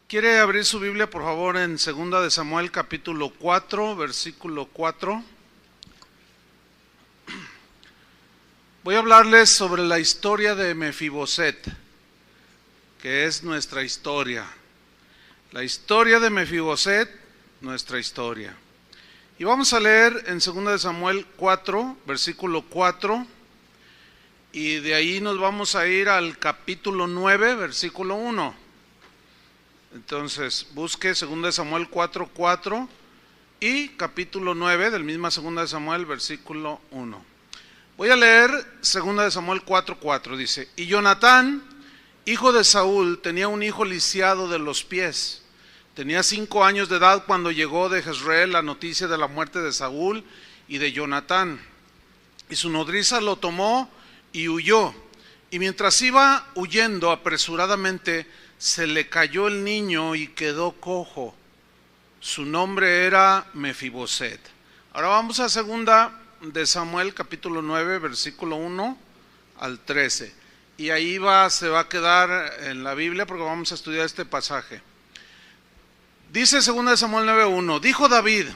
¿Quiere abrir su Biblia, por favor, en 2 de Samuel, capítulo 4, versículo 4? Voy a hablarles sobre la historia de Mefiboset, que es nuestra historia. La historia de Mefiboset, nuestra historia. Y vamos a leer en 2 de Samuel 4, versículo 4, y de ahí nos vamos a ir al capítulo 9, versículo 1. Entonces, busque 2 de Samuel 4, 4 y capítulo 9 del mismo 2 de Samuel, versículo 1. Voy a leer 2 de Samuel 4, 4. Dice: Y Jonatán, hijo de Saúl, tenía un hijo lisiado de los pies. Tenía 5 años de edad cuando llegó de Jezreel la noticia de la muerte de Saúl y de Jonatán. Y su nodriza lo tomó y huyó. Y mientras iba huyendo apresuradamente, se le cayó el niño y quedó cojo. Su nombre era Mefiboset. Ahora vamos a 2 de Samuel capítulo 9 versículo 1 al 13. Y ahí se va a quedar en la Biblia porque vamos a estudiar este pasaje. Dice 2 de Samuel 9:1: Dijo David: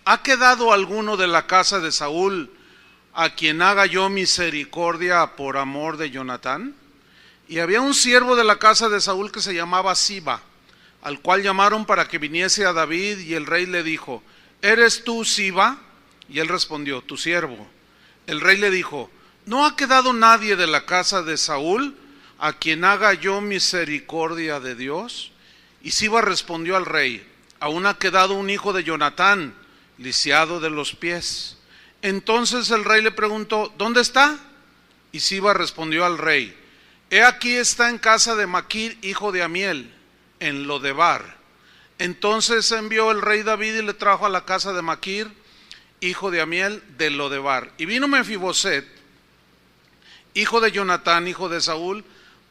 ¿ha quedado alguno de la casa de Saúl a quien haga yo misericordia por amor de Jonatán? Y había un siervo de la casa de Saúl que se llamaba Siba, al cual llamaron para que viniese a David, y el rey le dijo: ¿eres tú Siba? Y él respondió: tu siervo. El rey le dijo: ¿no ha quedado nadie de la casa de Saúl a quien haga yo misericordia de Dios? Y Siba respondió al rey: aún ha quedado un hijo de Jonatán, lisiado de los pies. Entonces el rey le preguntó: ¿dónde está? Y Siba respondió al rey: he aquí está en casa de Maquir, hijo de Amiel, en Lodebar. Entonces envió el rey David y le trajo a la casa de Maquir, hijo de Amiel, de Lodebar. Y vino Mefiboset, hijo de Jonatán, hijo de Saúl,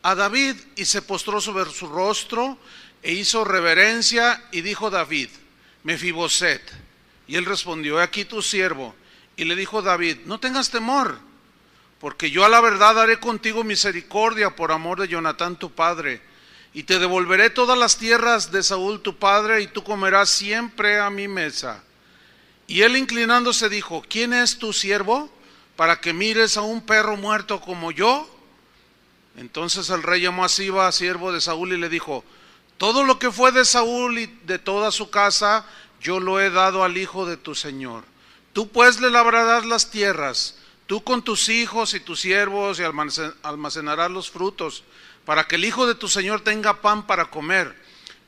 a David, y se postró sobre su rostro e hizo reverencia, y dijo David: Mefiboset. Y él respondió: he aquí tu siervo. Y le dijo David: no tengas temor, porque yo a la verdad haré contigo misericordia por amor de Jonatán tu padre, y te devolveré todas las tierras de Saúl tu padre, y tú comerás siempre a mi mesa. Y él inclinándose dijo: ¿quién es tu siervo, para que mires a un perro muerto como yo? Entonces el rey llamó a Siba, siervo de Saúl, y le dijo: todo lo que fue de Saúl y de toda su casa, yo lo he dado al hijo de tu señor. Tú pues le labrarás las tierras, tú con tus hijos y tus siervos, y almacenarás los frutos, para que el hijo de tu señor tenga pan para comer.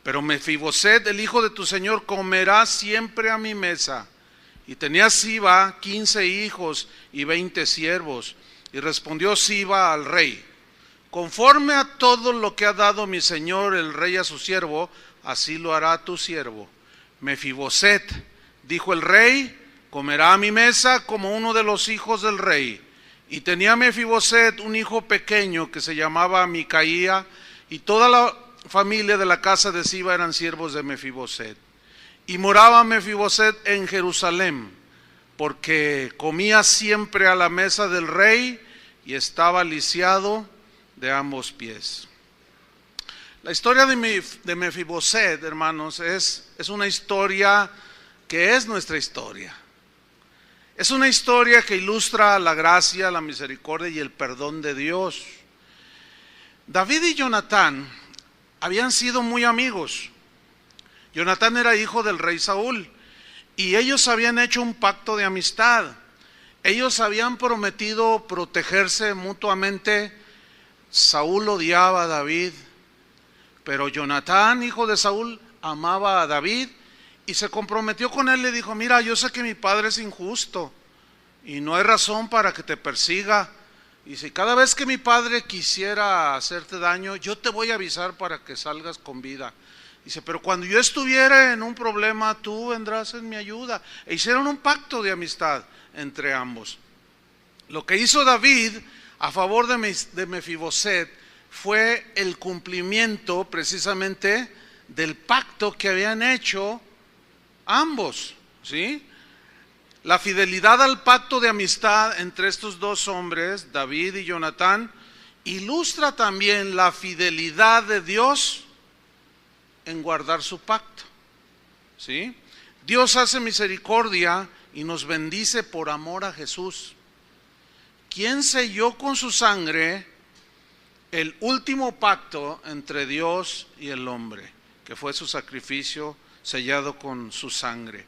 Pero Mefiboset, el hijo de tu señor, comerá siempre a mi mesa. Y tenía Siba 15 hijos y 20 siervos. Y respondió Siba al rey: conforme a todo lo que ha dado mi señor el rey a su siervo, así lo hará tu siervo. Mefiboset, dijo el rey, comerá a mi mesa como uno de los hijos del rey. Y tenía Mefiboset un hijo pequeño que se llamaba Micaía, y toda la familia de la casa de Siba eran siervos de Mefiboset. Y moraba Mefiboset en Jerusalén, porque comía siempre a la mesa del rey y estaba lisiado de ambos pies. La historia de Mefiboset, hermanos, es una historia que es nuestra historia. Es una historia que ilustra la gracia, la misericordia y el perdón de Dios. David y Jonatán habían sido muy amigos. Jonatán era hijo del rey Saúl y ellos habían hecho un pacto de amistad. Ellos habían prometido protegerse mutuamente. Saúl odiaba a David, pero Jonatán, hijo de Saúl, amaba a David y se comprometió con él. Le dijo: mira, yo sé que mi padre es injusto y no hay razón para que te persiga, y si cada vez que mi padre quisiera hacerte daño, yo te voy a avisar para que salgas con vida. Dice: pero cuando yo estuviera en un problema, tú vendrás en mi ayuda. E hicieron un pacto de amistad entre ambos. Lo que hizo David a favor de Mefiboset fue el cumplimiento precisamente del pacto que habían hecho ambos, ¿sí? La fidelidad al pacto de amistad entre estos dos hombres, David y Jonatán, ilustra también la fidelidad de Dios en guardar su pacto. ¿Sí? Dios hace misericordia y nos bendice por amor a Jesús, quien selló con su sangre el último pacto entre Dios y el hombre, que fue su sacrificio sellado con su sangre.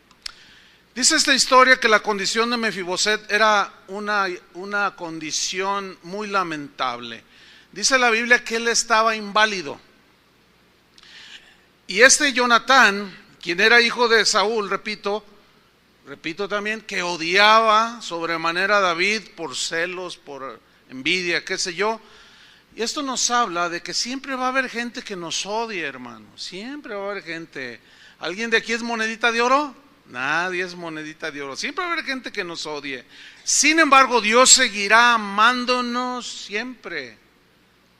Dice esta historia que la condición de Mefiboset era una condición muy lamentable. Dice la Biblia que él estaba inválido. Y este Jonatán, quien era hijo de Saúl, repito también, que odiaba sobremanera a David por celos, por envidia, qué sé yo. Y esto nos habla de que siempre va a haber gente que nos odie, hermano. Siempre va a haber gente. ¿Alguien de aquí es monedita de oro? Nadie es monedita de oro. Siempre va a haber gente que nos odie. Sin embargo, Dios seguirá amándonos siempre.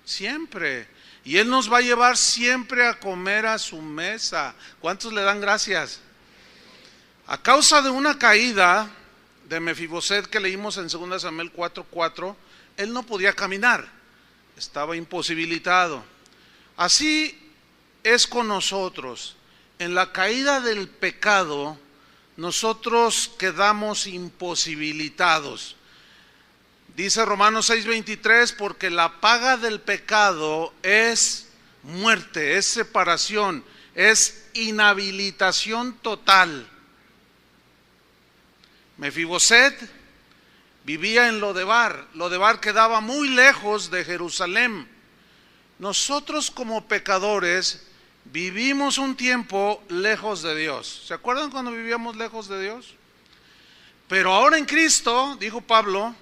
Siempre. Y Él nos va a llevar siempre a comer a su mesa. ¿Cuántos le dan gracias? A causa de una caída de Mefiboset que leímos en 2 Samuel 4:4, él no podía caminar, estaba imposibilitado. Así es con nosotros. En la caída del pecado, nosotros quedamos imposibilitados. Dice Romanos 6:23, porque la paga del pecado es muerte, es separación, es inhabilitación total. Mefiboset vivía en Lodebar. Lodebar quedaba muy lejos de Jerusalén. Nosotros como pecadores vivimos un tiempo lejos de Dios. ¿Se acuerdan cuando vivíamos lejos de Dios? Pero ahora en Cristo, dijo Pablo,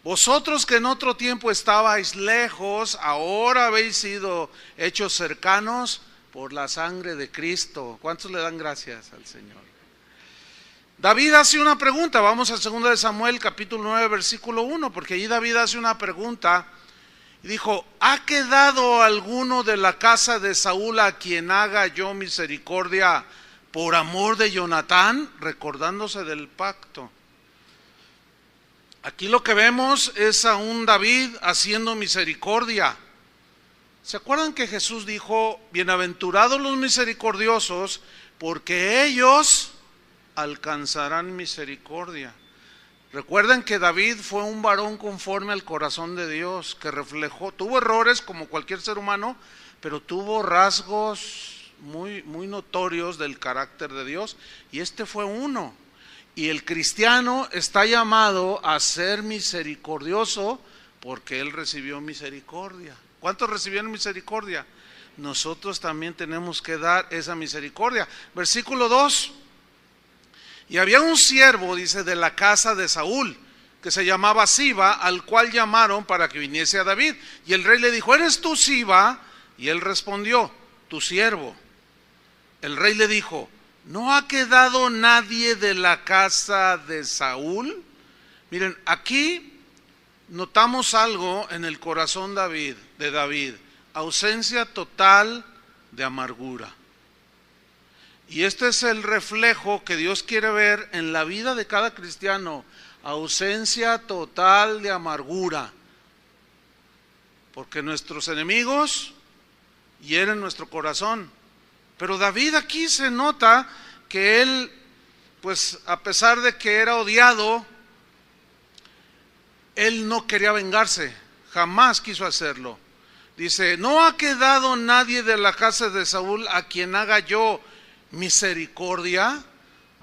vosotros que en otro tiempo estabais lejos, ahora habéis sido hechos cercanos por la sangre de Cristo. ¿Cuántos le dan gracias al Señor? David hace una pregunta, vamos a 2 Samuel capítulo 9 versículo 1, porque allí David hace una pregunta y dijo, ¿ha quedado alguno de la casa de Saúl a quien haga yo misericordia por amor de Jonatán? Recordándose del pacto. Aquí lo que vemos es a un David haciendo misericordia. ¿Se acuerdan que Jesús dijo, bienaventurados los misericordiosos, porque ellos alcanzarán misericordia? Recuerden que David fue un varón conforme al corazón de Dios, que reflejó, tuvo errores como cualquier ser humano, pero tuvo rasgos muy notorios del carácter de Dios, y este fue uno. Y el cristiano está llamado a ser misericordioso porque él recibió misericordia. ¿Cuántos recibieron misericordia? Nosotros también tenemos que dar esa misericordia. Versículo 2. Y había un siervo, dice, de la casa de Saúl, que se llamaba Siba, al cual llamaron para que viniese a David. Y el rey le dijo, ¿eres tú Siba? Y él respondió, tu siervo. El rey le dijo, ¿no ha quedado nadie de la casa de Saúl? Miren, aquí notamos algo en el corazón de David, ausencia total de amargura. Y este es el reflejo que Dios quiere ver en la vida de cada cristiano, ausencia total de amargura. Porque nuestros enemigos hieren nuestro corazón. Pero David aquí se nota que él, pues a pesar de que era odiado, él no quería vengarse, jamás quiso hacerlo. Dice, ¿no ha quedado nadie de la casa de Saúl a quien haga yo misericordia?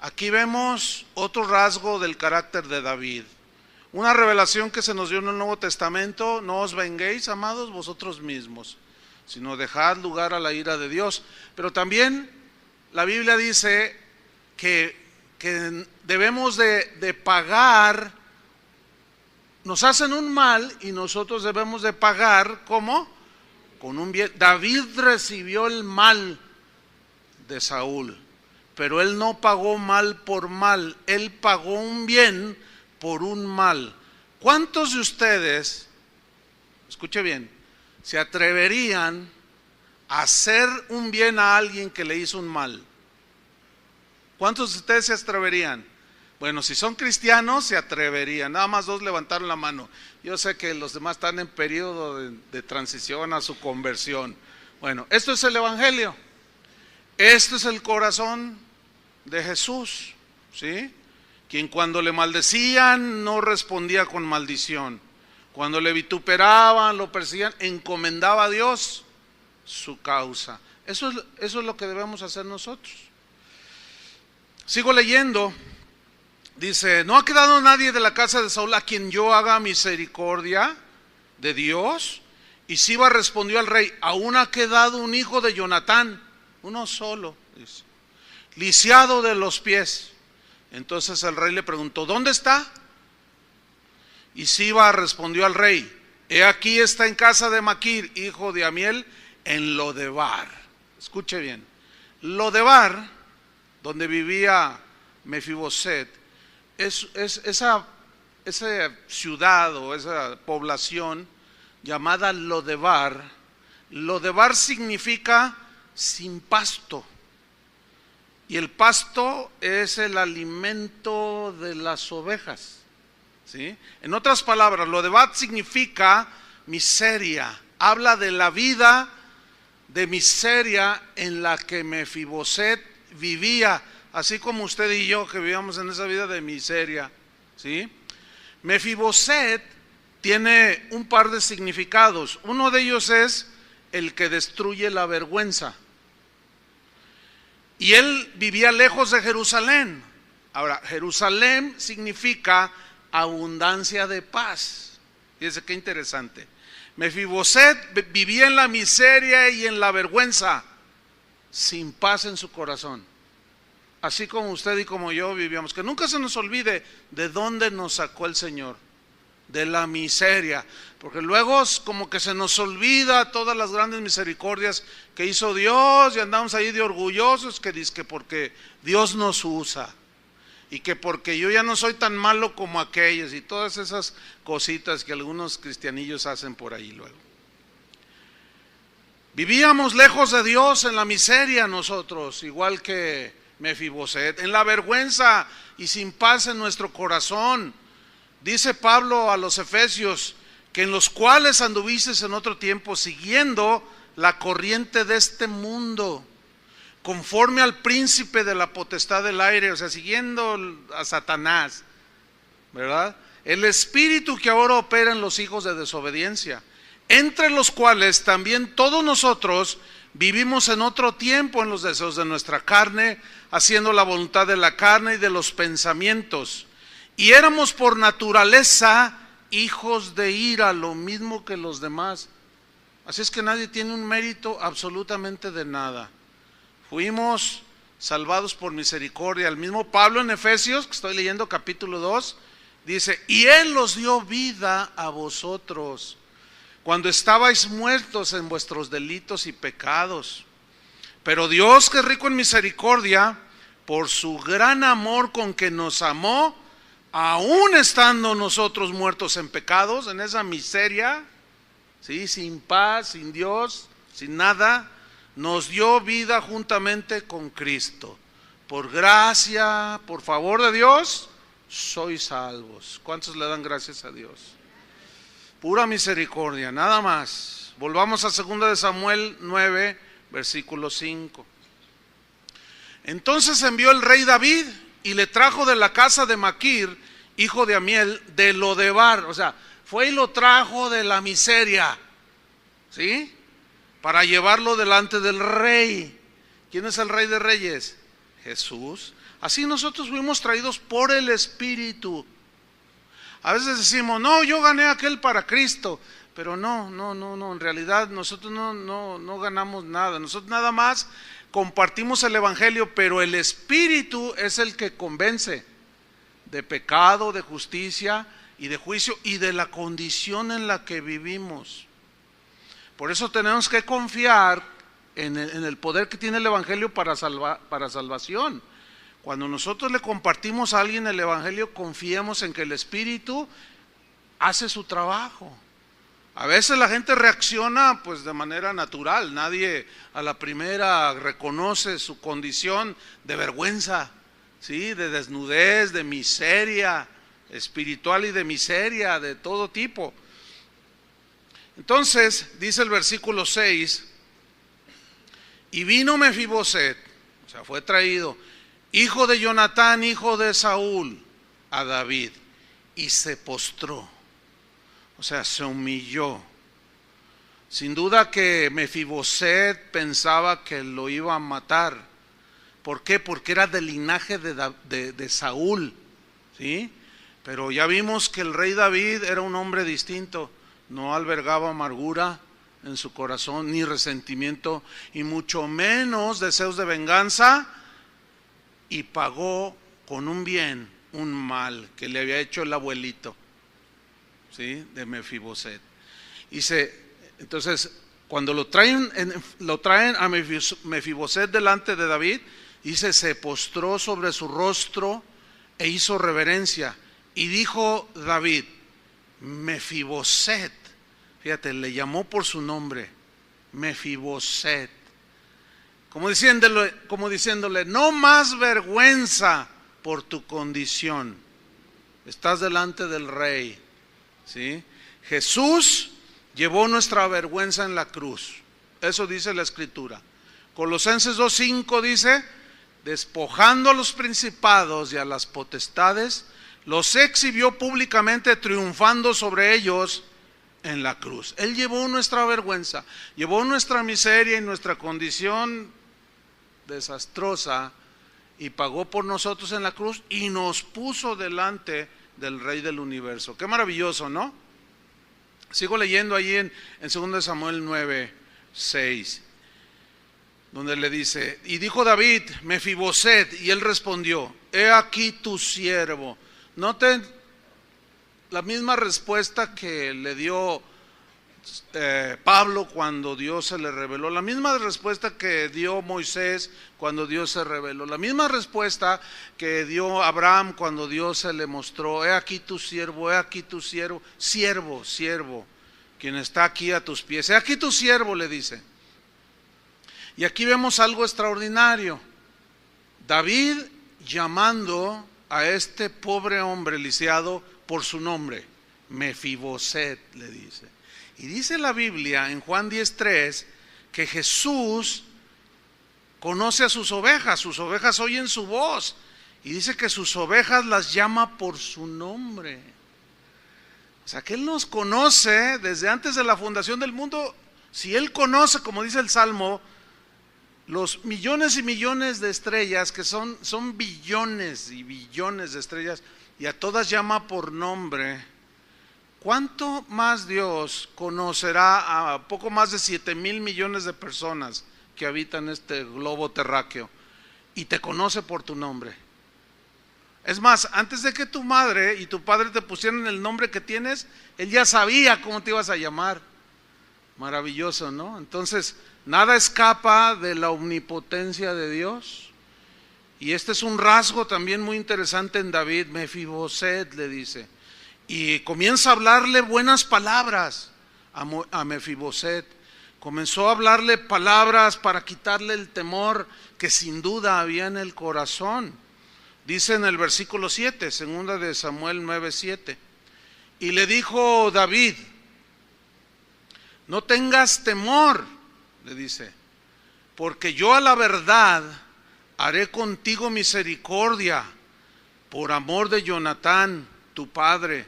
Aquí vemos otro rasgo del carácter de David. Una revelación que se nos dio en el Nuevo Testamento, no os venguéis, amados, vosotros mismos, sino dejad lugar a la ira de Dios. Pero también la Biblia dice que debemos de pagar, nos hacen un mal y nosotros debemos de pagar, ¿cómo? Con un bien. David recibió el mal de Saúl, pero él no pagó mal por mal, él pagó un bien por un mal. ¿Cuántos de ustedes, escuche bien, se atreverían a hacer un bien a alguien que le hizo un mal? ¿Cuántos de ustedes se atreverían? Bueno, si son cristianos se atreverían. Nada más 2 levantaron la mano. Yo sé que los demás están en periodo de transición a su conversión. Bueno, esto es el evangelio. Este es el corazón de Jesús, ¿sí? Quien cuando le maldecían no respondía con maldición. Cuando le vituperaban, lo perseguían, encomendaba a Dios su causa. Eso es lo que debemos hacer nosotros. Sigo leyendo. Dice, no ha quedado nadie de la casa de Saúl a quien yo haga misericordia de Dios. Y Siba respondió al rey, aún ha quedado un hijo de Jonatán, uno solo, dice, lisiado de los pies. Entonces el rey le preguntó, ¿dónde está? Y Siba respondió al rey, he aquí está en casa de Maquir, hijo de Amiel, en Lodebar. Escuche bien, Lodebar, donde vivía Mefiboset, es esa ciudad o esa población llamada Lodebar. Lodebar significa sin pasto. Y el pasto es el alimento de las ovejas, ¿sí? En otras palabras, Lodebar significa miseria. Habla de la vida de miseria en la que Mefiboset vivía, así como usted y yo que vivíamos en esa vida de miseria, ¿sí? Mefiboset tiene un par de significados. Uno de ellos es el que destruye la vergüenza. Y él vivía lejos de Jerusalén. Ahora, Jerusalén significa abundancia de paz. Fíjense qué interesante. Mefiboset vivía en la miseria y en la vergüenza, sin paz en su corazón. Así como usted y como yo vivíamos. Que nunca se nos olvide de dónde nos sacó el Señor. De la miseria, porque luego como que se nos olvida todas las grandes misericordias que hizo Dios y andamos ahí de orgullosos que dice que porque Dios nos usa y que porque yo ya no soy tan malo como aquellos y todas esas cositas que algunos cristianillos hacen por ahí luego. Vivíamos lejos de Dios en la miseria nosotros, igual que Mefiboset, en la vergüenza y sin paz en nuestro corazón. Dice Pablo a los Efesios que en los cuales anduvisteis en otro tiempo siguiendo la corriente de este mundo, conforme al príncipe de la potestad del aire, o sea, siguiendo a Satanás, ¿verdad? El espíritu que ahora opera en los hijos de desobediencia, entre los cuales también todos nosotros vivimos en otro tiempo en los deseos de nuestra carne, haciendo la voluntad de la carne y de los pensamientos. Y éramos por naturaleza hijos de ira, lo mismo que los demás. Así es que nadie tiene un mérito absolutamente de nada. Fuimos salvados por misericordia. El mismo Pablo en Efesios, que estoy leyendo capítulo 2, dice, y Él os dio vida a vosotros, cuando estabais muertos en vuestros delitos y pecados. Pero Dios, que es rico en misericordia, por su gran amor con que nos amó, aún estando nosotros muertos en pecados, en esa miseria, ¿sí? Sin paz, sin Dios, sin nada, nos dio vida juntamente con Cristo. Por gracia, por favor de Dios, sois salvos. ¿Cuántos le dan gracias a Dios? Pura misericordia, nada más. Volvamos a 2 de Samuel 9, versículo 5. Entonces envió el rey David y le trajo de la casa de Maquir, hijo de Amiel, de Lodebar. O sea, fue y lo trajo de la miseria, ¿sí? Para llevarlo delante del rey. ¿Quién es el rey de reyes? Jesús. Así nosotros fuimos traídos por el Espíritu. A veces decimos, no, yo gané aquel para Cristo. Pero no, en realidad nosotros no ganamos nada. Nosotros nada más compartimos el Evangelio, pero el Espíritu es el que convence de pecado, de justicia y de juicio y de la condición en la que vivimos. Por eso tenemos que confiar en el poder que tiene el Evangelio para salvación. Cuando nosotros le compartimos a alguien el Evangelio, confiemos en que el Espíritu hace su trabajo. A veces la gente reacciona pues de manera natural, nadie a la primera reconoce su condición de vergüenza, ¿sí? De desnudez, de miseria espiritual y de miseria de todo tipo. Entonces, dice el versículo 6, y vino Mefiboset o sea, fue traído, hijo de Jonatán, hijo de Saúl, a David, y se postró, o sea, se humilló. Sin duda que Mefiboset pensaba que lo iba a matar. ¿Por qué? Porque era del linaje de Saúl, ¿sí? Pero ya vimos que el rey David era un hombre distinto, no albergaba amargura en su corazón, ni resentimiento, y mucho menos deseos de venganza, y pagó con un bien un mal que le había hecho el abuelito, ¿sí? De Mefiboset. Entonces, cuando lo traen a Mefiboset delante de David, dice, se postró sobre su rostro e hizo reverencia. Y dijo David, Mefiboset, fíjate, le llamó por su nombre, Mefiboset, como diciéndole, no más vergüenza por tu condición, estás delante del rey, ¿sí? Jesús llevó nuestra vergüenza en la cruz, eso dice la Escritura. Colosenses 2:5 dice, despojando a los principados y a las potestades, los exhibió públicamente, triunfando sobre ellos en la cruz. Él llevó nuestra vergüenza, llevó nuestra miseria y nuestra condición desastrosa, y pagó por nosotros en la cruz y nos puso delante del Rey del universo. Qué maravilloso, ¿no? Sigo leyendo allí en 2 Samuel 9:6, donde le dice, y dijo David, Mefiboset, y él respondió, he aquí tu siervo. Noten la misma respuesta que le dio Pablo cuando Dios se le reveló, la misma respuesta que dio Moisés cuando Dios se reveló, la misma respuesta que dio Abraham cuando Dios se le mostró, he aquí tu siervo, he aquí tu siervo, siervo, quien está aquí a tus pies, he aquí tu siervo, le dice. Y aquí vemos algo extraordinario, David llamando a este pobre hombre lisiado por su nombre, Mefiboset, le dice. Y dice la Biblia en Juan 10:3 que Jesús conoce a sus ovejas oyen su voz, y dice que sus ovejas las llama por su nombre. O sea que Él nos conoce desde antes de la fundación del mundo. Si Él conoce, como dice el Salmo, los millones y millones de estrellas, que son billones y billones de estrellas, y a todas llama por nombre, ¿cuánto más Dios conocerá a poco más de 7,000 millones de personas que habitan este globo terráqueo, y te conoce por tu nombre? Es más, antes de que tu madre y tu padre te pusieran el nombre que tienes, Él ya sabía cómo te ibas a llamar. Maravilloso, ¿no? Entonces, nada escapa de la omnipotencia de Dios. Y este es un rasgo también muy interesante en David. Mefiboset, le dice, y comienza a hablarle buenas palabras a Mefiboset. Comenzó a hablarle palabras para quitarle el temor que sin duda había en el corazón. Dice en el versículo 7, 2 Samuel 9:7, y le dijo David, no tengas temor, le dice, porque yo a la verdad haré contigo misericordia por amor de Jonatán, tu padre,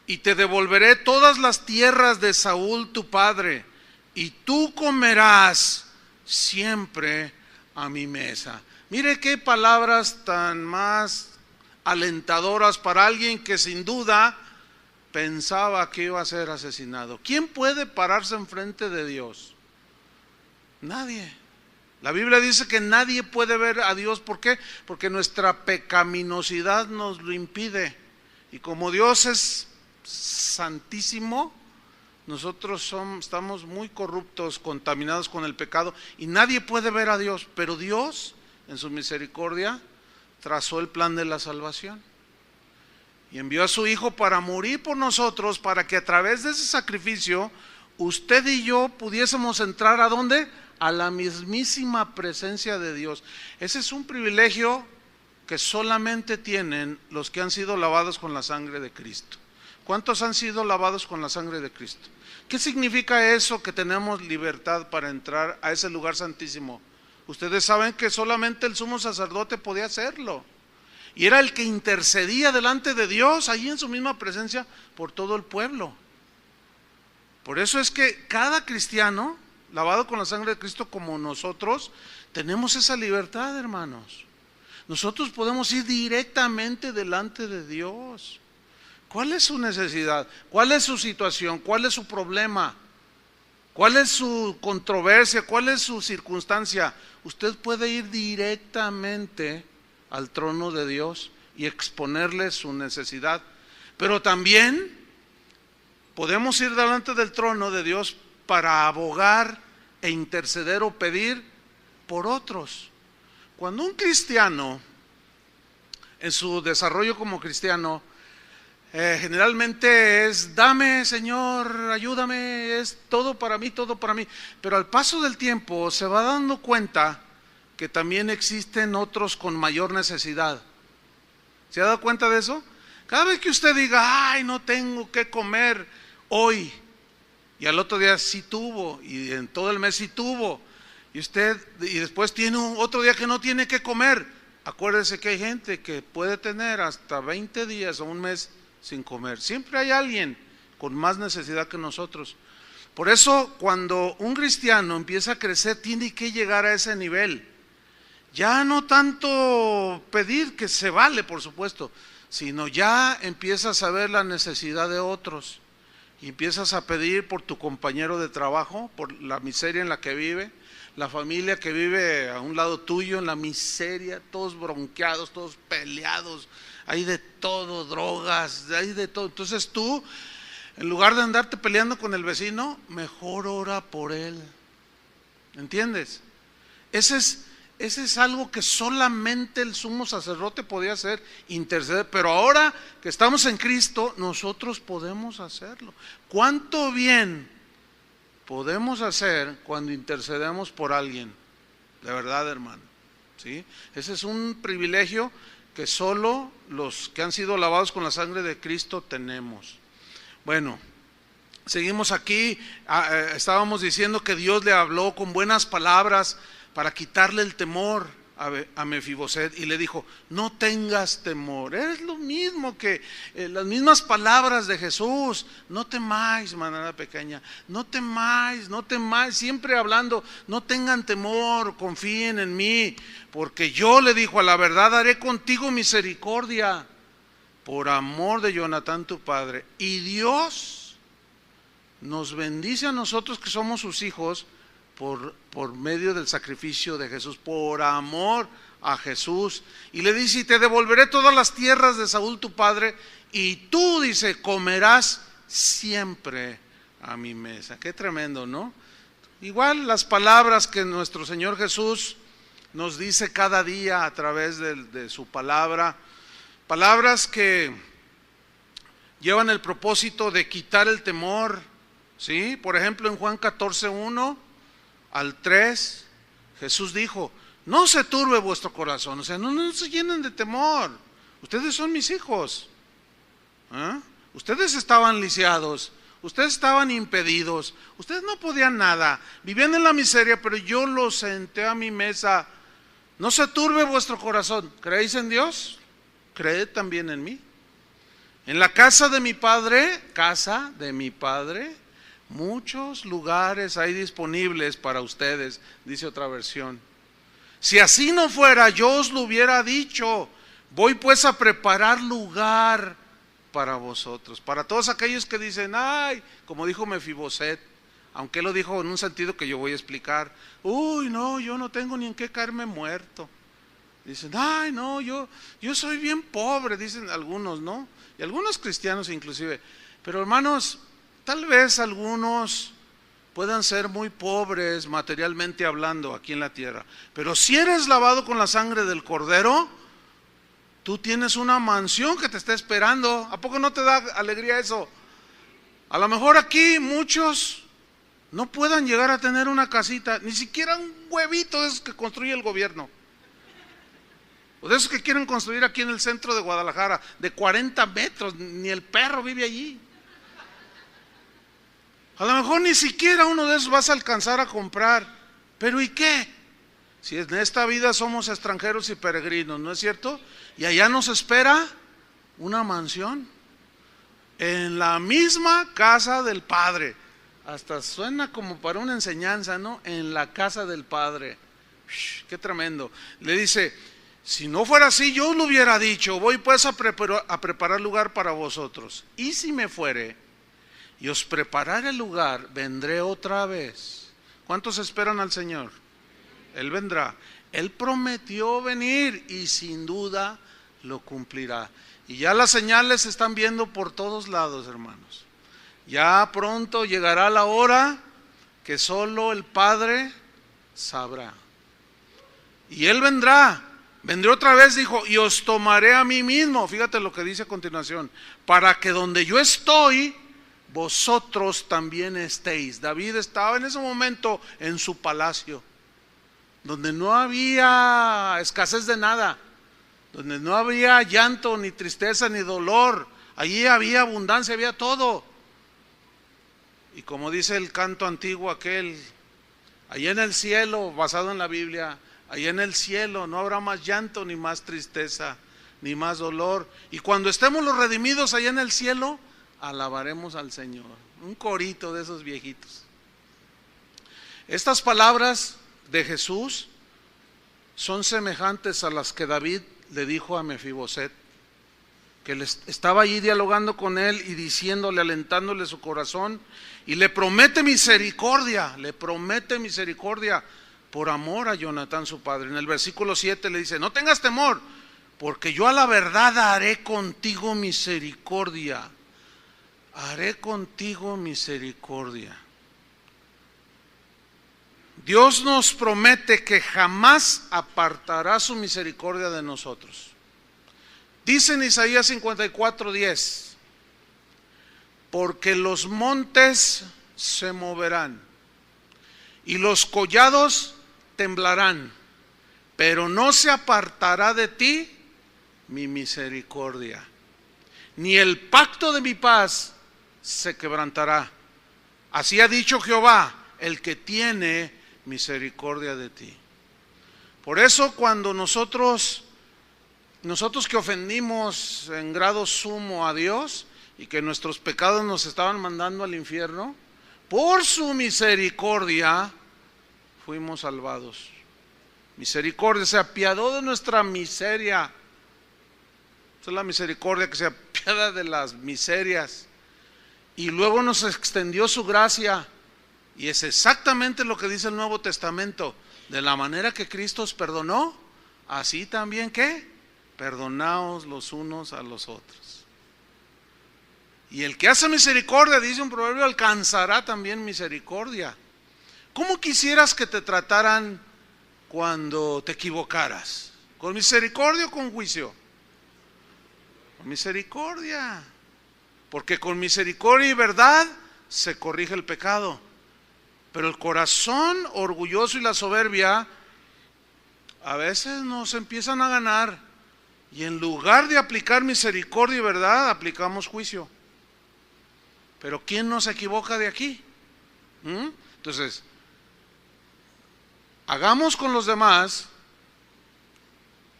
y te devolveré todas las tierras de Saúl, tu padre, y tú comerás siempre a mi mesa. Mire qué palabras tan más alentadoras para alguien que sin duda pensaba que iba a ser asesinado. ¿Quién puede pararse enfrente de Dios? Nadie. La Biblia dice que nadie puede ver a Dios. ¿Por qué? Porque nuestra pecaminosidad nos lo impide. Y como Dios es santísimo, nosotros estamos muy corruptos, contaminados con el pecado, y nadie puede ver a Dios. Pero Dios, en su misericordia, trazó el plan de la salvación y envió a su Hijo para morir por nosotros, para que a través de ese sacrificio usted y yo pudiésemos entrar ¿a dónde? A la mismísima presencia de Dios. Ese es un privilegio que solamente tienen los que han sido lavados con la sangre de Cristo. ¿Cuántos han sido lavados con la sangre de Cristo? ¿Qué significa eso, que tenemos libertad para entrar a ese lugar santísimo? Ustedes saben que solamente el sumo sacerdote podía hacerlo. Y era el que intercedía delante de Dios, ahí en su misma presencia, por todo el pueblo. Por eso es que cada cristiano, lavado con la sangre de Cristo como nosotros, tenemos esa libertad, hermanos. Nosotros podemos ir directamente delante de Dios. ¿Cuál es su necesidad? ¿Cuál es su situación? ¿Cuál es su problema? ¿Cuál es su controversia? ¿Cuál es su circunstancia? Usted puede ir directamente al trono de Dios y exponerle su necesidad. Pero también podemos ir delante del trono de Dios para abogar e interceder o pedir por otros. Cuando un cristiano, en su desarrollo como cristiano, generalmente es: dame, Señor, ayúdame, es todo para mí, todo para mí. Pero al paso del tiempo se va dando cuenta que también existen otros con mayor necesidad. ¿Se ha dado cuenta de eso? Cada vez que usted diga: ay, no tengo que comer hoy, y al otro día sí tuvo, y en todo el mes sí tuvo, y después tiene otro día que no tiene que comer. Acuérdese que hay gente que puede tener hasta 20 días o un mes sin comer. Siempre hay alguien con más necesidad que nosotros. Por eso, cuando un cristiano empieza a crecer, tiene que llegar a ese nivel. Ya no tanto pedir, que se vale, por supuesto, sino ya empiezas a ver la necesidad de otros. Y empiezas a pedir por tu compañero de trabajo, por la miseria en la que vive, la familia que vive a un lado tuyo en la miseria, todos bronqueados, todos peleados, hay de todo, drogas, hay de todo. Entonces tú, en lugar de andarte peleando con el vecino, mejor ora por él. ¿Entiendes? Ese es algo que solamente el sumo sacerdote podía hacer, interceder. Pero ahora que estamos en Cristo, nosotros podemos hacerlo. ¿Cuánto bien podemos hacer cuando intercedemos por alguien? De verdad, hermano, ¿sí? Ese es un privilegio que solo los que han sido lavados con la sangre de Cristo tenemos. Bueno, seguimos aquí. Estábamos diciendo que Dios le habló con buenas palabras para quitarle el temor a Mefiboset, y le dijo: no tengas temor. Es lo mismo que las mismas palabras de Jesús: no temáis, manada pequeña, no temáis, no temáis, siempre hablando: no tengan temor, confíen en mí, porque yo, le dijo, a la verdad haré contigo misericordia, por amor de Jonatán tu padre. Y Dios nos bendice a nosotros que somos sus hijos por medio del sacrificio de Jesús, por amor a Jesús. Y le dice: y te devolveré todas las tierras de Saúl tu padre, y tú, dice, comerás siempre a mi mesa. Qué tremendo, ¿no? Igual las palabras que nuestro Señor Jesús nos dice cada día a través de su palabra, palabras que llevan el propósito de quitar el temor, ¿sí? Por ejemplo, en Juan 14:1 al 3, Jesús dijo: no se turbe vuestro corazón. O sea, no se llenen de temor. Ustedes son mis hijos. Ustedes estaban lisiados, ustedes estaban impedidos, ustedes no podían nada, vivían en la miseria, pero yo los senté a mi mesa. No se turbe vuestro corazón. ¿Creéis en Dios? Creed también en mí. En la casa de mi padre, muchos lugares hay disponibles para ustedes, dice otra versión. Si así no fuera, yo os lo hubiera dicho. Voy pues a preparar lugar para vosotros. Para todos aquellos que dicen: ay, como dijo Mefiboset, aunque él lo dijo en un sentido que yo voy a explicar: uy, no, yo no tengo ni en qué caerme muerto. Dicen: ay, no, yo soy bien pobre, dicen algunos, ¿no? Y algunos cristianos inclusive. Pero hermanos, tal vez algunos puedan ser muy pobres materialmente hablando aquí en la tierra, pero si eres lavado con la sangre del Cordero, tú tienes una mansión que te está esperando. ¿A poco no te da alegría eso? A lo mejor aquí muchos no puedan llegar a tener una casita, ni siquiera un huevito de esos que construye el gobierno, o de esos que quieren construir aquí en el centro de Guadalajara, de 40 metros, ni el perro vive allí. A lo mejor ni siquiera uno de esos vas a alcanzar a comprar. Pero ¿y qué? Si en esta vida somos extranjeros y peregrinos, ¿no es cierto? Y allá nos espera una mansión en la misma casa del Padre. Hasta suena como para una enseñanza, ¿no? En la casa del Padre. Qué tremendo. Le dice, si no fuera así, yo lo hubiera dicho, voy pues a preparar lugar para vosotros. Y si me fuere y os preparare el lugar, vendré otra vez. ¿Cuántos esperan al Señor? Él vendrá. Él prometió venir y sin duda lo cumplirá. Y ya las señales se están viendo por todos lados, hermanos. Ya pronto llegará la hora que solo el Padre sabrá. Y Él vendrá. Vendré otra vez, dijo, y os tomaré a mí mismo. Fíjate lo que dice a continuación. Para que donde yo estoy, vosotros también estéis. David estaba en ese momento en su palacio, donde no había escasez de nada, donde no había llanto, ni tristeza, ni dolor. Allí había abundancia, había todo. Y como dice el canto antiguo aquel, allá en el cielo, basado en la Biblia, allá en el cielo no habrá más llanto, ni más tristeza, ni más dolor. Y cuando estemos los redimidos allá en el cielo, alabaremos al Señor. Un corito de esos viejitos. Estas palabras de Jesús son semejantes a las que David le dijo a Mefiboset, que estaba allí dialogando con él y diciéndole, alentándole su corazón, y le promete misericordia por amor a Jonatán su padre. En el versículo 7 le dice, no tengas temor, porque yo a la verdad haré contigo misericordia. Haré contigo misericordia. Dios nos promete que jamás apartará su misericordia de nosotros. Dice en Isaías 54:10, porque los montes se moverán y los collados temblarán, pero no se apartará de ti mi misericordia, ni el pacto de mi paz se quebrantará. Así ha dicho Jehová, el que tiene misericordia de ti. Por eso cuando nosotros que ofendimos en grado sumo a Dios y que nuestros pecados nos estaban mandando al infierno, por su misericordia fuimos salvados. Misericordia, se apiadó de nuestra miseria. Esa es la misericordia, que se apiada de las miserias. Y luego nos extendió su gracia. Y es exactamente lo que dice el Nuevo Testamento. De la manera que Cristo os perdonó, así también, ¿qué? Perdonaos los unos a los otros. Y el que hace misericordia, dice un proverbio, alcanzará también misericordia. ¿Cómo quisieras que te trataran cuando te equivocaras? ¿Con misericordia o con juicio? Con misericordia. Porque con misericordia y verdad se corrige el pecado. Pero el corazón orgulloso y la soberbia a veces nos empiezan a ganar. Y en lugar de aplicar misericordia y verdad, aplicamos juicio. Pero ¿quién no se equivoca de aquí? Entonces, hagamos con los demás,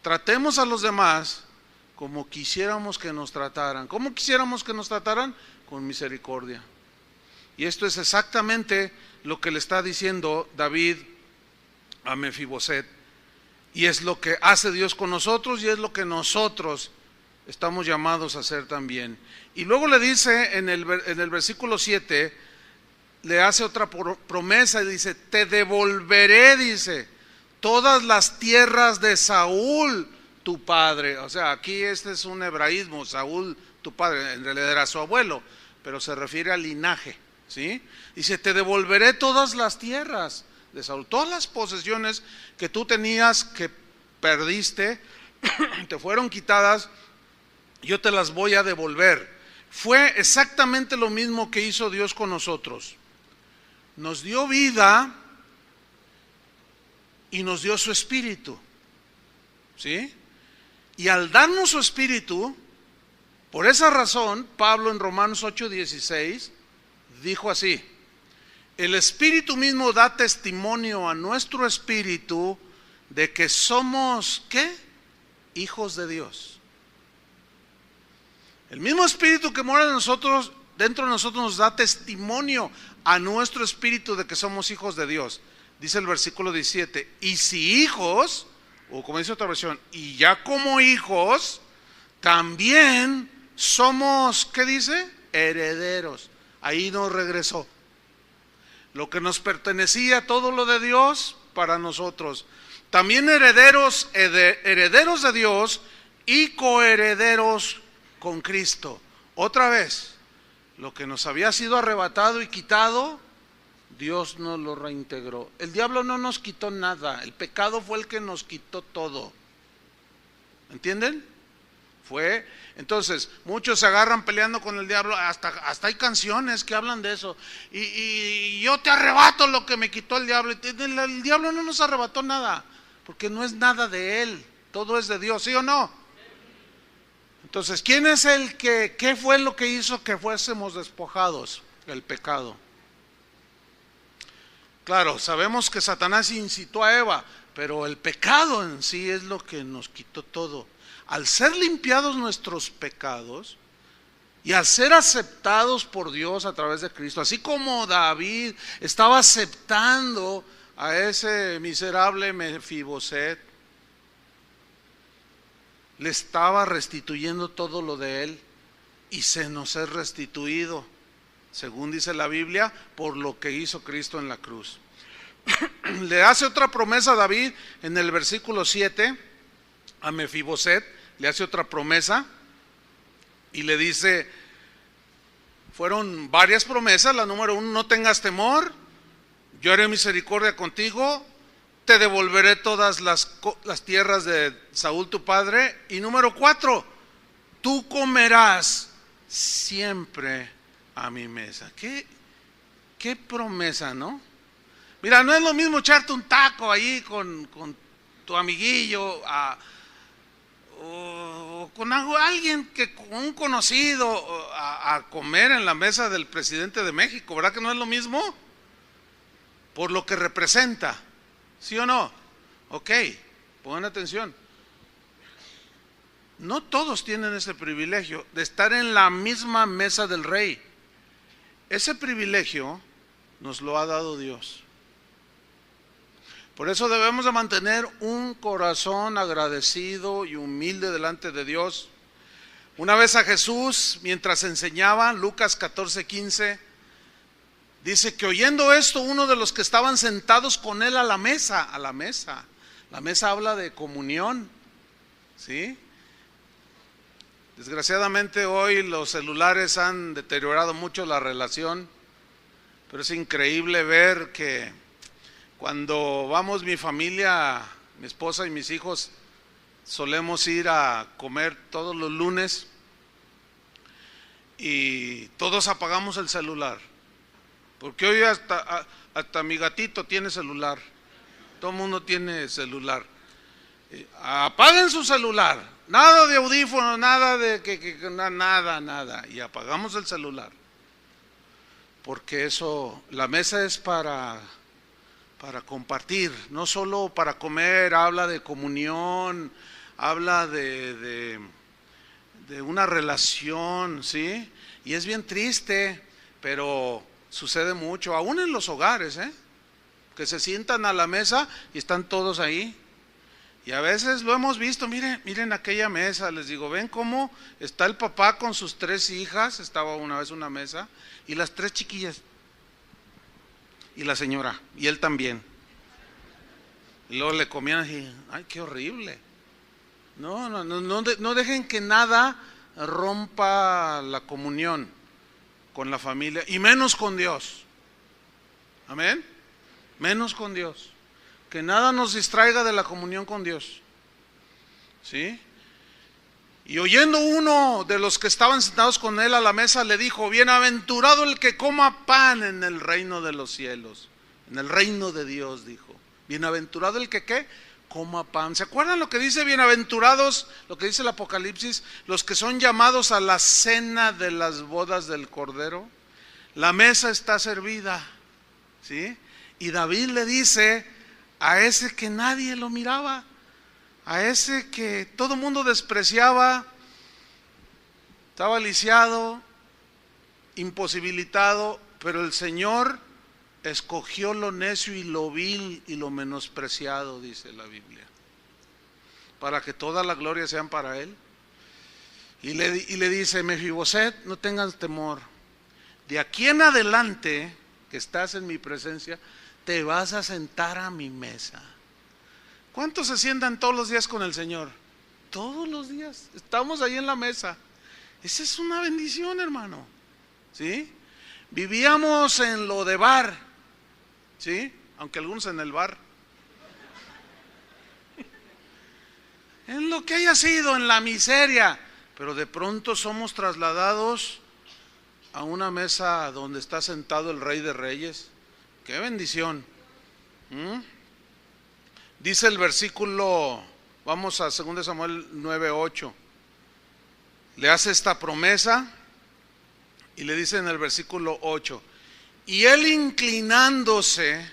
tratemos a los demás como quisiéramos que nos trataran. ¿Cómo quisiéramos que nos trataran? Con misericordia. Y esto es exactamente lo que le está diciendo David a Mefiboset. Y es lo que hace Dios con nosotros y es lo que nosotros estamos llamados a hacer también. Y luego le dice en el versículo 7, le hace otra promesa y dice, te devolveré, dice, todas las tierras de Saúl, tu padre. O sea, aquí este es un hebraísmo, Saúl, tu padre, en realidad era su abuelo, pero se refiere al linaje, ¿sí? Dice, te devolveré todas las tierras de Saúl, todas las posesiones que tú tenías, que perdiste, te fueron quitadas, yo te las voy a devolver. Fue exactamente lo mismo que hizo Dios con nosotros. Nos dio vida y nos dio su espíritu, ¿sí? Y al darnos su espíritu, por esa razón, Pablo en Romanos 8:16 dijo así, el espíritu mismo da testimonio a nuestro espíritu de que somos, ¿qué? Hijos de Dios. El mismo Espíritu que mora en nosotros, dentro de nosotros, nos da testimonio a nuestro espíritu de que somos hijos de Dios. Dice el versículo 17, y si hijos, o como dice otra versión, y ya como hijos, también somos, ¿qué dice? Herederos. Ahí nos regresó. Lo que nos pertenecía, todo lo de Dios, para nosotros. También herederos de Dios y coherederos con Cristo. Otra vez, lo que nos había sido arrebatado y quitado, Dios nos lo reintegró. El diablo no nos quitó nada, el pecado fue el que nos quitó todo. ¿Entienden? Entonces, muchos se agarran peleando con el diablo, hasta hay canciones que hablan de eso. Y yo te arrebato lo que me quitó el diablo. El diablo no nos arrebató nada, porque no es nada de él, todo es de Dios, ¿sí o no? Entonces, ¿quién es el que, qué fue lo que hizo que fuésemos despojados? El pecado. Claro, sabemos que Satanás incitó a Eva, pero el pecado en sí es lo que nos quitó todo. Al ser limpiados nuestros pecados y al ser aceptados por Dios a través de Cristo, así como David estaba aceptando a ese miserable Mefiboset, le estaba restituyendo todo lo de él, y se nos es restituido, según dice la Biblia, por lo que hizo Cristo en la cruz. Le hace otra promesa a David en el versículo 7, a Mefiboset, le hace otra promesa y le dice, fueron varias promesas. La número 1, no tengas temor, yo haré misericordia contigo, te devolveré todas las tierras de Saúl tu padre. Y número 4, tú comerás siempre a mi mesa. ¿Qué promesa, no? Mira, no es lo mismo echarte un taco ahí con tu amiguillo o con alguien, con un conocido, a comer en la mesa del presidente de México, ¿verdad que no es lo mismo? Por lo que representa, ¿sí o no? Ok, pongan atención. No todos tienen ese privilegio de estar en la misma mesa del rey. Ese privilegio nos lo ha dado Dios. Por eso debemos de mantener un corazón agradecido y humilde delante de Dios. Una vez a Jesús, mientras enseñaba, Lucas 14:15, dice que oyendo esto, uno de los que estaban sentados con él a la mesa. La mesa habla de comunión, ¿sí? Desgraciadamente hoy los celulares han deteriorado mucho la relación, pero es increíble ver que cuando vamos mi familia, mi esposa y mis hijos, solemos ir a comer todos los lunes y todos apagamos el celular, porque hoy hasta mi gatito tiene celular, todo el mundo tiene celular. Apaguen su celular, nada de audífono, nada de nada, y apagamos el celular, porque eso, la mesa es para compartir, no solo para comer, habla de comunión, habla de una relación, ¿sí? Y es bien triste, pero sucede mucho, aún en los hogares, que se sientan a la mesa y están todos ahí. Y a veces lo hemos visto, miren aquella mesa, les digo, ven cómo está el papá con sus 3 hijas, estaba una vez una mesa, y las 3 chiquillas. Y la señora, y él también. Y luego le comían así, ay, qué horrible. No dejen que nada rompa la comunión con la familia, y menos con Dios. Amén. Menos con Dios. Que nada nos distraiga de la comunión con Dios. ¿Sí? Y oyendo uno de los que estaban sentados con él a la mesa, le dijo, bienaventurado el que coma pan en el reino de los cielos. En el reino de Dios, dijo. Bienaventurado el que, ¿qué? Coma pan. ¿Se acuerdan lo que dice bienaventurados? Lo que dice el Apocalipsis, los que son llamados a la cena de las bodas del Cordero. La mesa está servida, ¿sí? Y David le dice a ese que nadie lo miraba, a ese que todo el mundo despreciaba, estaba lisiado, imposibilitado, pero el Señor escogió lo necio y lo vil y lo menospreciado, dice la Biblia, para que toda la gloria sean para Él. Y le dice: Mefiboset, no tengas temor, de aquí en adelante que estás en mi presencia, te vas a sentar a mi mesa. ¿Cuántos se sientan todos los días con el Señor? Todos los días, estamos ahí en la mesa. Esa es una bendición, hermano, ¿sí? Vivíamos en lo de bar, ¿sí? Aunque algunos en el bar. En lo que haya sido, en la miseria, pero de pronto somos trasladados a una mesa donde está sentado el Rey de Reyes. ¡Qué bendición! Dice el versículo, vamos a 2 Samuel 9:8. Le hace esta promesa y le dice en el versículo 8: y él inclinándose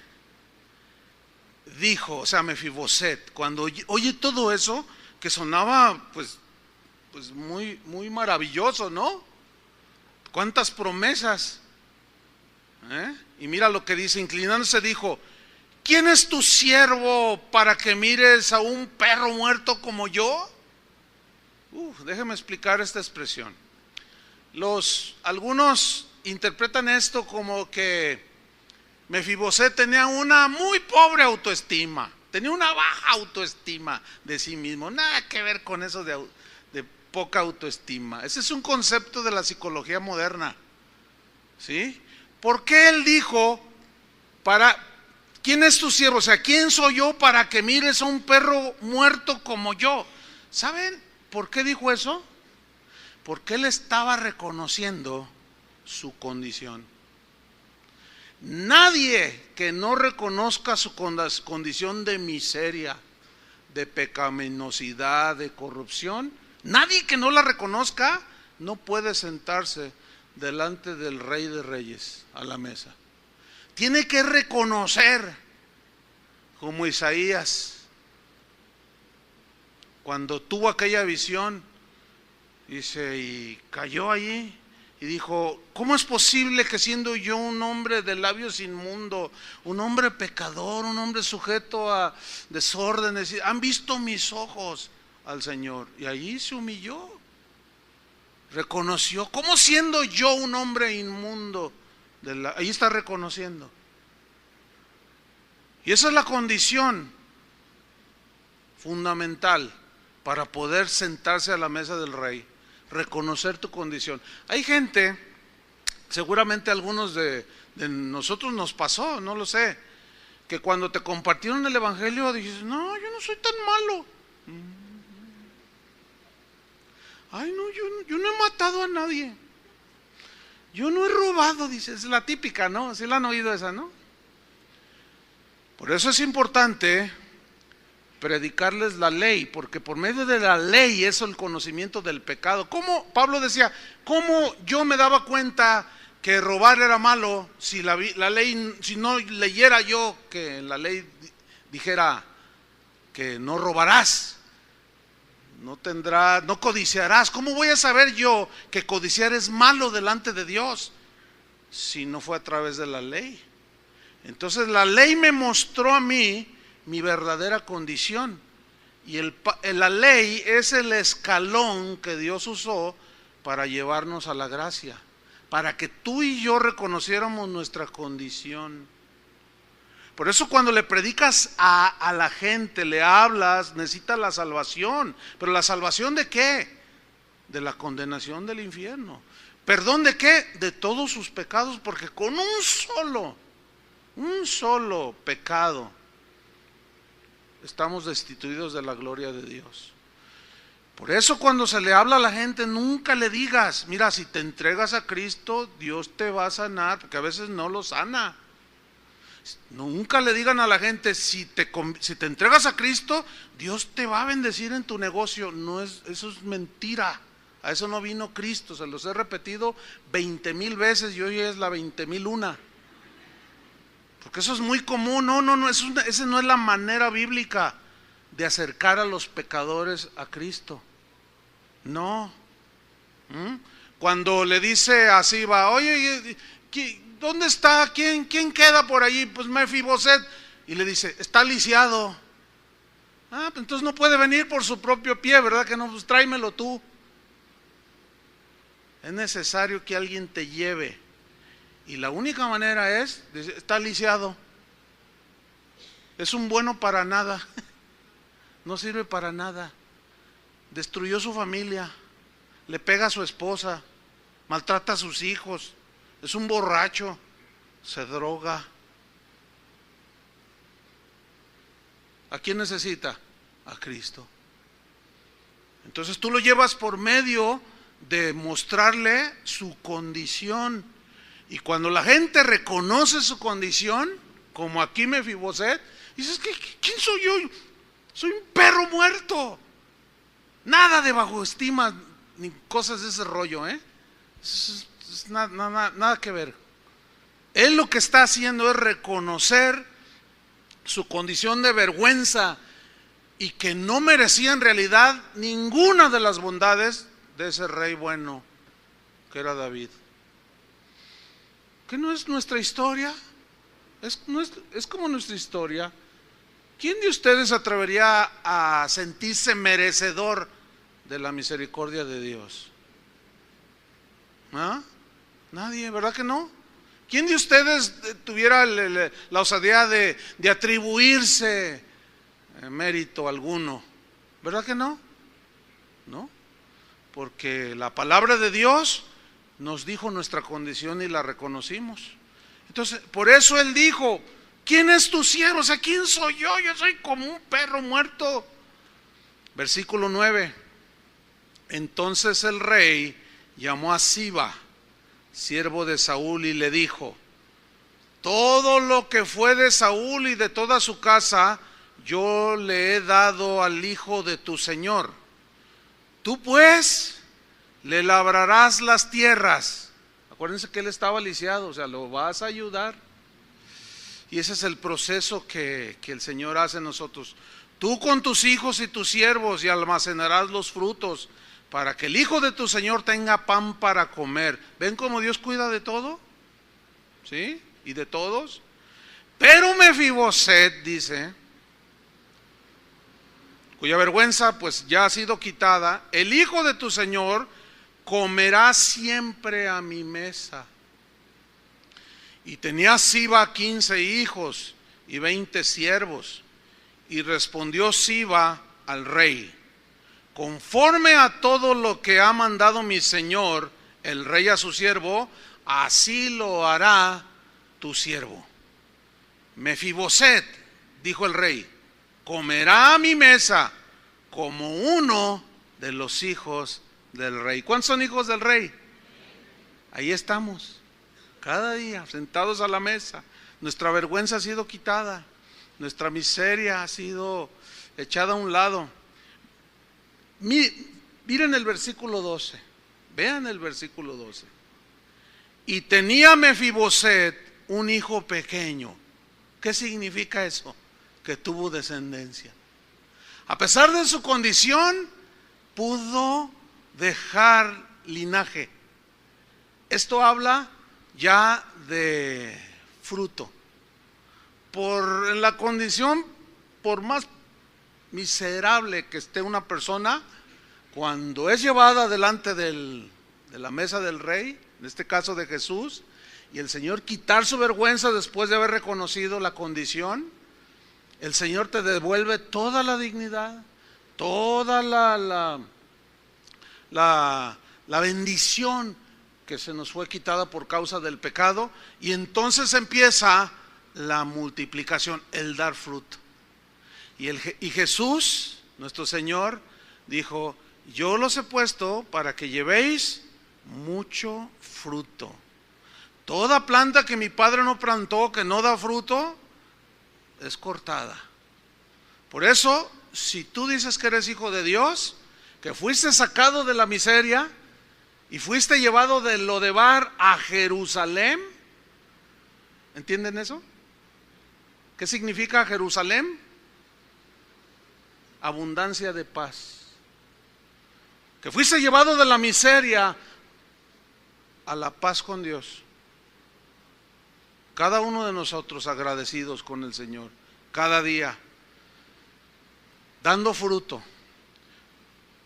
dijo, o sea, Mefiboset, cuando oye todo eso, que sonaba pues muy, muy maravilloso, ¿no? ¿Cuántas promesas? Y mira lo que dice, inclinándose dijo: ¿quién es tu siervo para que mires a un perro muerto como yo? Déjeme explicar esta expresión. Algunos interpretan esto como que Mefiboset tenía una muy pobre autoestima, tenía una baja autoestima de sí mismo. Nada que ver con eso de poca autoestima. Ese es un concepto de la psicología moderna, ¿sí? ¿Por qué él dijo, ¿quién es tu siervo? O sea, ¿quién soy yo para que mires a un perro muerto como yo? ¿Saben por qué dijo eso? Porque él estaba reconociendo su condición. Nadie que no reconozca su condición de miseria, de pecaminosidad, de corrupción, nadie que no la reconozca no puede sentarse delante del Rey de Reyes a la mesa. Tiene que reconocer, como Isaías, cuando tuvo aquella visión, dice, y cayó allí y dijo: ¿cómo es posible que siendo yo un hombre de labios inmundo, un hombre pecador, un hombre sujeto a desórdenes, han visto mis ojos al Señor? Y allí se humilló, reconoció, ¿cómo siendo yo un hombre inmundo? Ahí está reconociendo. Y esa es la condición fundamental para poder sentarse a la mesa del Rey, reconocer tu condición. Hay gente, seguramente algunos de nosotros nos pasó, no lo sé, que cuando te compartieron el evangelio dices: no, yo no soy tan malo. Ay, no, yo no he matado a nadie. Yo no he robado, dice. Es la típica, ¿no? ¿Sí la han oído esa, no? Por eso es importante predicarles la ley, porque por medio de la ley es el conocimiento del pecado. ¿Cómo? Pablo decía, ¿cómo yo me daba cuenta que robar era malo si la ley, si no leyera yo que la ley dijera que no robarás, no codiciarás? ¿Cómo voy a saber yo que codiciar es malo delante de Dios si no fue a través de la ley? Entonces la ley me mostró a mí mi verdadera condición, y la ley es el escalón que Dios usó para llevarnos a la gracia, para que tú y yo reconociéramos nuestra condición. Por eso cuando le predicas a la gente, le hablas, necesita la salvación. ¿Pero la salvación de qué? De la condenación del infierno. ¿Perdón de qué? De todos sus pecados, porque con un solo pecado estamos destituidos de la gloria de Dios. Por eso cuando se le habla a la gente, nunca le digas: mira, si te entregas a Cristo, Dios te va a sanar, porque a veces no lo sana. Nunca le digan a la gente: si te entregas a Cristo, Dios te va a bendecir en tu negocio. No eso es mentira. A eso no vino Cristo. Se los he repetido 20,000 veces y hoy es la 20,001. Porque eso es muy común. No, esa no es la manera bíblica de acercar a los pecadores a Cristo. No. Cuando le dice a Siba, oye, ¿dónde está? ¿Quién queda por allí? Pues Mefiboset. Y le dice, está lisiado. Pues entonces no puede venir por su propio pie, ¿verdad que no? Pues tráemelo tú. Es necesario que alguien te lleve. Y la única manera es, está lisiado. Es un bueno para nada. No sirve para nada. Destruyó su familia. Le pega a su esposa. Maltrata a sus hijos. Es un borracho. Se droga. ¿A quién necesita? A Cristo. Entonces tú lo llevas por medio de mostrarle su condición. Y cuando la gente reconoce su condición, como aquí Mefiboset, dices, ¿quién soy yo? Soy un perro muerto. Nada de bajo estima ni cosas de ese rollo, nada que ver. Él lo que está haciendo es reconocer su condición de vergüenza y que no merecía en realidad ninguna de las bondades de ese rey bueno que era David. ¿Qué no es nuestra historia? Es como nuestra historia. ¿Quién de ustedes se atrevería a sentirse merecedor de la misericordia de Dios? Nadie, ¿verdad que no? ¿Quién de ustedes tuviera la osadía de atribuirse mérito alguno? ¿Verdad que no? No, porque la palabra de Dios nos dijo nuestra condición y la reconocimos. Entonces, por eso Él dijo, ¿quién es tu siervo? O sea, ¿quién soy yo? Yo soy como un perro muerto. Versículo 9. Entonces el rey llamó a Siba, siervo de Saúl, y le dijo, todo lo que fue de Saúl y de toda su casa, yo le he dado al hijo de tu señor. Tú pues le labrarás las tierras. Acuérdense que él estaba lisiado, o sea, lo vas a ayudar. Y ese es el proceso que el Señor hace en nosotros. Tú con tus hijos y tus siervos y almacenarás los frutos para que el hijo de tu Señor tenga pan para comer. ¿Ven cómo Dios cuida de todo? ¿Sí? Y de todos. Pero Mefiboset, dice, cuya vergüenza pues ya ha sido quitada, el hijo de tu Señor comerá siempre a mi mesa. Y tenía Siba 15 hijos y 20 siervos. Y respondió Siba al rey, conforme a todo lo que ha mandado mi señor, el rey a su siervo, así lo hará tu siervo. Mefiboset, dijo el rey, comerá a mi mesa como uno de los hijos del rey. ¿Cuántos son hijos del rey? Ahí estamos, cada día sentados a la mesa. Nuestra vergüenza ha sido quitada, nuestra miseria ha sido echada a un lado. Miren el versículo 12, vean el versículo 12. Y tenía Mefiboset un hijo pequeño. ¿Qué significa eso? Que tuvo descendencia. A pesar de su condición, pudo dejar linaje. Esto habla ya de fruto. Por la condición, por más miserable que esté una persona, cuando es llevada delante de la mesa del rey, en este caso de Jesús, y el Señor quitar su vergüenza después de haber reconocido la condición, el Señor te devuelve toda la dignidad, toda la bendición que se nos fue quitada por causa del pecado, y entonces empieza la multiplicación, el dar fruto. Y Jesús, nuestro Señor, dijo, yo los he puesto para que llevéis mucho fruto. Toda planta que mi Padre no plantó, que no da fruto, es cortada. Por eso, si tú dices que eres hijo de Dios, que fuiste sacado de la miseria y fuiste llevado de Lodebar a Jerusalén, ¿entienden eso? ¿Qué significa Jerusalén? Abundancia de paz. Que fuiste llevado de la miseria a la paz con Dios. Cada uno de nosotros agradecidos con el Señor, cada día, dando fruto.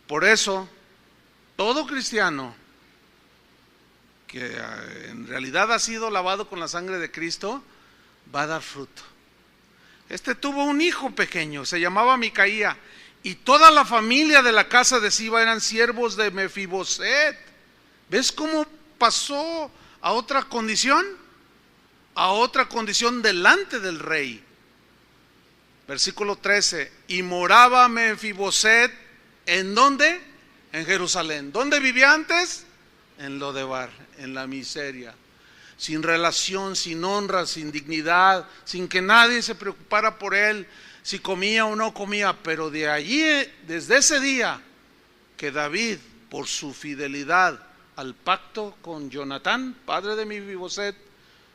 Por eso, todo cristiano que en realidad ha sido lavado con la sangre de Cristo, va a dar fruto. Este tuvo un hijo pequeño, se llamaba Micaía, y toda la familia de la casa de Siba eran siervos de Mefiboset. ¿Ves cómo pasó a otra condición? A otra condición delante del rey. Versículo 13, y moraba Mefiboset, ¿en dónde? En Jerusalén. ¿Dónde vivía antes? En Lodebar, en la miseria, sin relación, sin honra, sin dignidad, sin que nadie se preocupara por él, si comía o no comía. Pero de allí, desde ese día que David, por su fidelidad al pacto con Jonatán, padre de Mefiboset,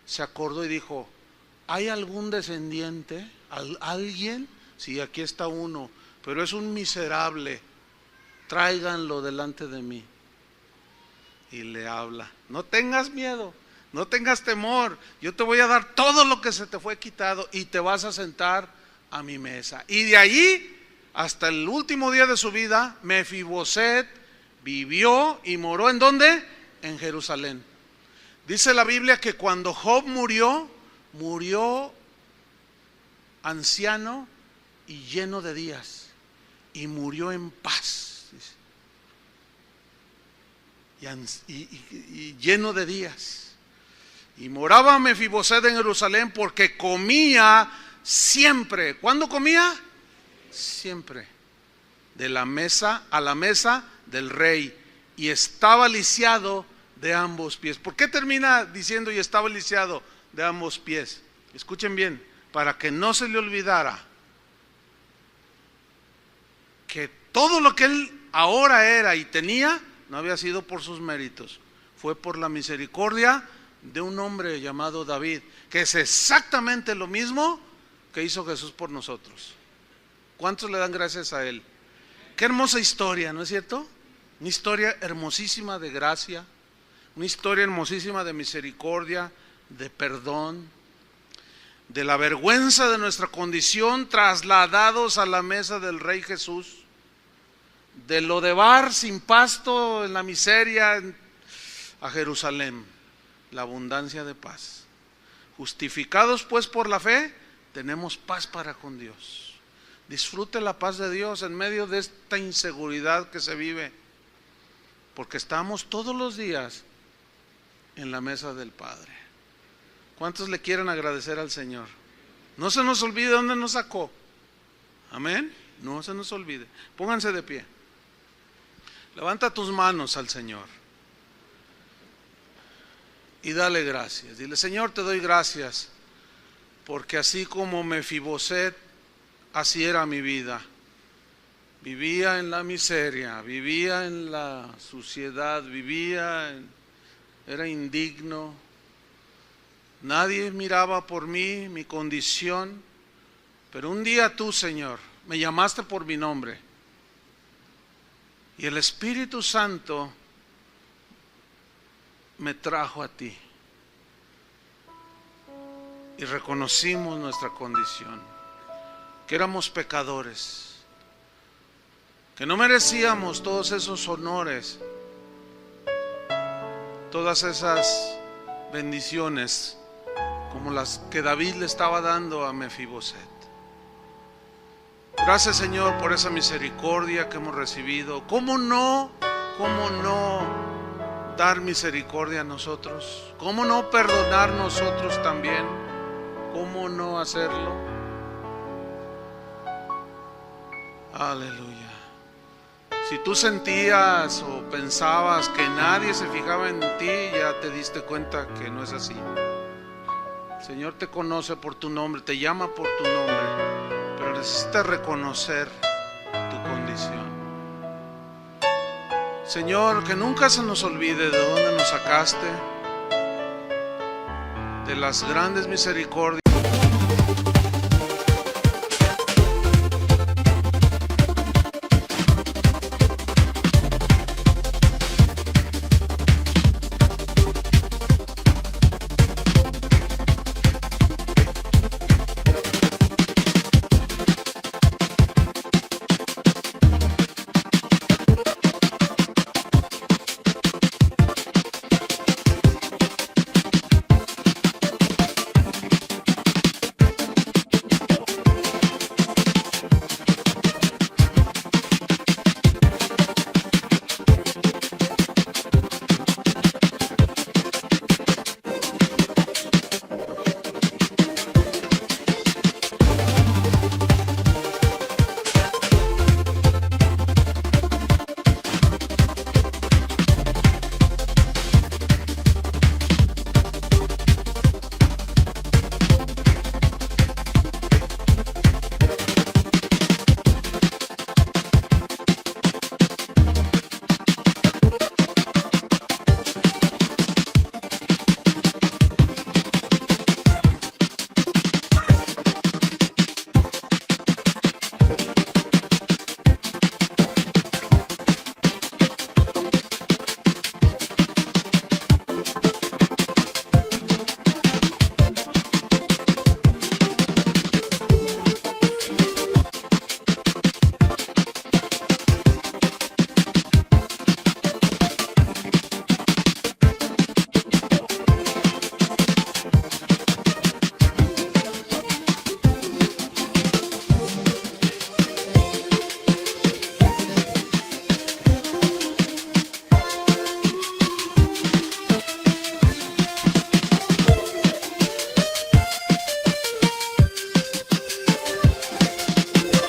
se acordó y dijo: ¿hay algún descendiente? ¿Alguien? Sí, aquí está uno, pero es un miserable, tráiganlo delante de mí. Y le habla: no tengas miedo, no tengas temor, yo te voy a dar todo lo que se te fue quitado y te vas a sentar a mi mesa. Y de allí hasta el último día de su vida, Mefiboset vivió y moró ¿en dónde? En Jerusalén. Dice la Biblia que cuando Job murió, murió anciano y lleno de días, y murió en paz. Y lleno de días. Y moraba Mefiboset en Jerusalén porque comía siempre. ¿Cuándo comía? Siempre. De la mesa a la mesa del rey. Y estaba lisiado de ambos pies. ¿Por qué termina diciendo y estaba lisiado de ambos pies? Escuchen bien, para que no se le olvidara que todo lo que él ahora era y tenía no había sido por sus méritos, fue por la misericordia de un hombre llamado David, que es exactamente lo mismo que hizo Jesús por nosotros. ¿Cuántos le dan gracias a él? Qué hermosa historia, ¿no es cierto? Una historia hermosísima de gracia, una historia hermosísima de misericordia, de perdón, de la vergüenza de nuestra condición, trasladados a la mesa del Rey Jesús, de Lodebar sin pasto en la miseria a Jerusalén, la abundancia de paz. Justificados pues por la fe, tenemos paz para con Dios. Disfrute la paz de Dios en medio de esta inseguridad que se vive, porque estamos todos los días en la mesa del Padre. ¿Cuántos le quieren agradecer al Señor? No se nos olvide dónde nos sacó. Amén. No se nos olvide. Pónganse de pie. Levanta tus manos al Señor y dale gracias. Dile: Señor, te doy gracias porque así como Mefiboset, así era mi vida. Vivía en la miseria, vivía en la suciedad, era indigno. Nadie miraba por mí, mi condición, pero un día tú, Señor, me llamaste por mi nombre. Y el Espíritu Santo me trajo a ti. Y reconocimos nuestra condición, que éramos pecadores, que no merecíamos todos esos honores, todas esas bendiciones como las que David le estaba dando a Mefiboset. Gracias, Señor, por esa misericordia que hemos recibido. ¿Cómo no dar misericordia a nosotros? ¿Cómo no perdonar nosotros también? ¿Cómo no hacerlo? Aleluya. Si tú sentías o pensabas que nadie se fijaba en ti, ya te diste cuenta que no es así. El Señor te conoce por tu nombre, te llama por tu nombre, pero necesitas reconocer tu condición. Señor, que nunca se nos olvide de dónde nos sacaste, de las grandes misericordias